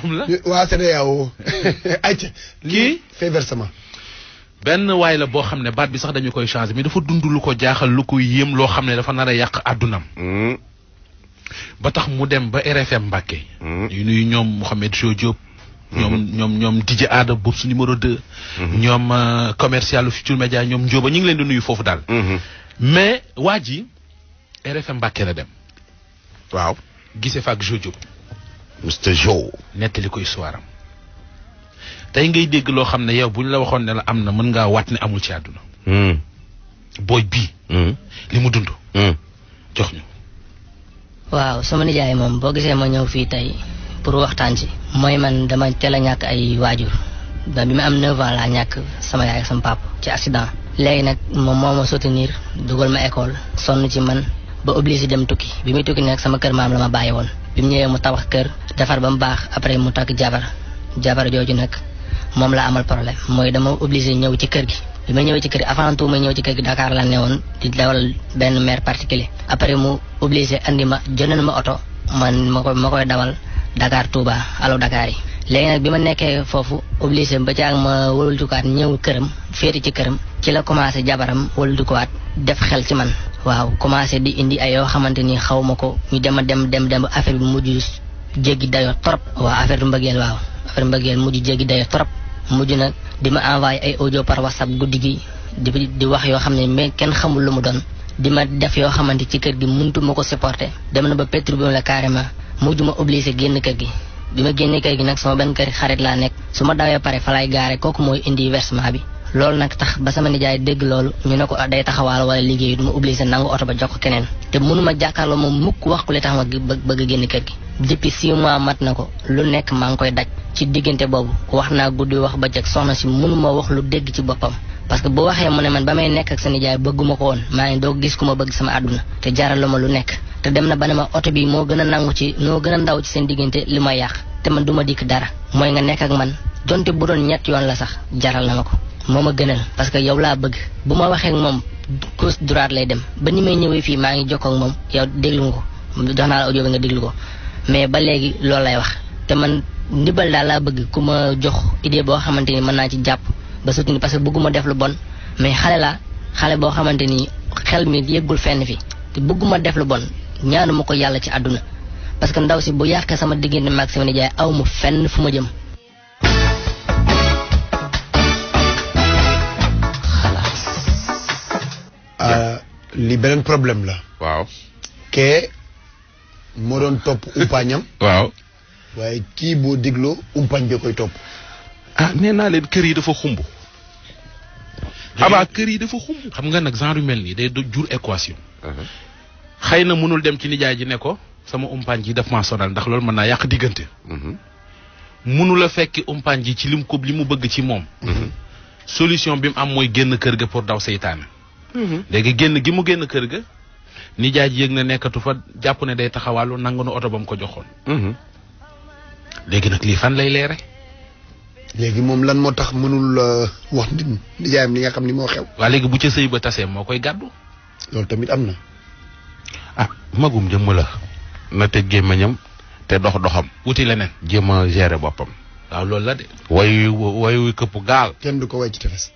moom la. waa CEDEAO. ayca kii fait versement. benn waay la boo xam ne baat bi sax dañu koy changer mais dafa dund lu ko jaaxal lu ko yéem loo xam ne dafa nar a yàq àddunam. ba tax mu dem ba RFM Mbacké. yu nuyu ñoom Mouhamed Jo Diop. ñoom DJ Ada boobu su numéro 2. ñoom commercial Futurs Médias ñoom Njóoba ñu ngi leen di nuyu foofu daal. mais waa ji RFM Mbacké la dem. waaw. gisee fa ak Jo Diop. Mr Jo. nettali ko histoire am. tey ngay dégg loo xam ne yow bu ñu la waxoon ne la am na mën ngaa waat ne amul ci àdduna. booy bii. li mu dund. jox ñu. waaw sama nijaay moom boo gisee ma ñëw fii tey pour waxtaan ci. mooy man dama teel a ñàkk ay waajur ba bi ma am 9 ans laa ñàkk sama yaay ak sama papa ci accident. léegi nag moom moo ma soutenir dugal ma école sonn ci man ba obligé dem tukki bi muy tukki nag sama kër maam la ma bàyyi woon. bi mu ñëwee mu tabax kër defar ba mu baax après mu takk jabar jooju nag moom la amal problème mooy dama obligé ñëw ci kër gi. bi ma ñëwee ci kër gi avant tout ma ñëw ci kër gi Dakar la ne woon di dawal benn maire particulier après mu obligé andi ma jëndal ma oto man ma koy dawal Dakar Touba allo Dakar yi. léegi nag bi ma nekkee foofu obligé ba caag ma wëlbatukaat ñëw këram féeti ci këram ci la commencé jabaram wëlbatukaat def xel ci man. waaw commencé di indi ay yoo xamante ni xaw ma ko ñu dem ba affaire bi mujj jéggi dayoo trop. waaw affaire mbëggeel mujj jéggi dayoo trop mujj nag di ma envoyé ay audio par WhatsApp guddi gi di wax yoo xam ne mais kenn xamul lu mu doon. di ma def yoo xamante ci kër gi muntu ma ko supporter dem na ba perturbé la carrément mujj ma obligé génn kër gi. bi ma génnee kër gi nag sama benn kër xarit laa nekk su ma dawee pare fa lay gaare kooku mooy indi versement bi. loolu nag tax ba sama nijaay dégg loolu ñu ne ko day taxawaal wala liggéey du ma obligé nangu oto ba jox ko keneen te mënuma jàkkaarloo moom mukk wax ko li tax ma bëgg a génn kër gi. depuis 6 mois mat na ko lu nekk maa ngi koy daj ci diggante boobu wax naa guddi wax bëccëg soxna si mënuma wax lu dégg ci boppam. parce que bu waxee mu ne man ba may nekk ak sa nijaay bëgguma ko woon maa ngi doog gis ku ma bëgg sama àdduna te jaral ma lu nekk te dem na ba ne ma oto bi moo gën a ndaw ci seen diggante li ma yàq te man du ma dikk dara mooy nga nekk ak man donte bu doon ñett yoon la sax jaral na ma ko moo ma gënal parce que yow laa bëgg bu ma waxee ak moom gauche droite lay dem ba ni may ñëwee fii maa ngi jokkoo ak moom yow déglu nga ko jox naa la audio bi nga déglu ko mais ba léegi loolu lay wax te man ndimbal daal laa bëgg ku ma jox idée boo xamante ni mën naa ci jàpp ba soutenir parce que bëgguma def lu bon mais xale boo xamante ni xel mi yëggul fenn fi te bëgguma def lu bon ñaanuma ko yàlla ci àdduna parce que ndaw si bu yàqee sama diggante maag sama nijaay aw mu fenn fu ma jëm. li beneen problème la. waaw. kee moo doon topp umpaañam. waaw. waaye kii boo dégloo umpaañ bi koy topp. ah nee naa leen kër yi dafa xumb. abaa kër yi dafa xumb. xam nga nag genre yu mel nii day jur équation. xëy na mënul dem ci nijaay ji ne ko sama umpaañ ji daf maa sonal ndax loolu mën naa yàq diggante. mënul a fekki umpaañ ji ci li mu bëgg ci moom. solution bi mu am mooy génn kër ga pour daw seytaane. léegi génn gi mu génn kër ga nijaay ji yëg na nekkatu fa jàpp ne day taxawaalu nangu na oto ba mu ko joxoon. léegi nag lii fan lay leere. léegi moom lan moo tax mënul wax nijaayam li nga xam ni moo xew. waa léegi bu ca sëy ba tasee moo koy gàddu. loolu tamit am na. ah magum jëmm la na te gémmañam te doxam wuti leneen jéem a gérer boppam. waaw loolu la de. wayu këpp gaal. kenn du ko way ci tefes.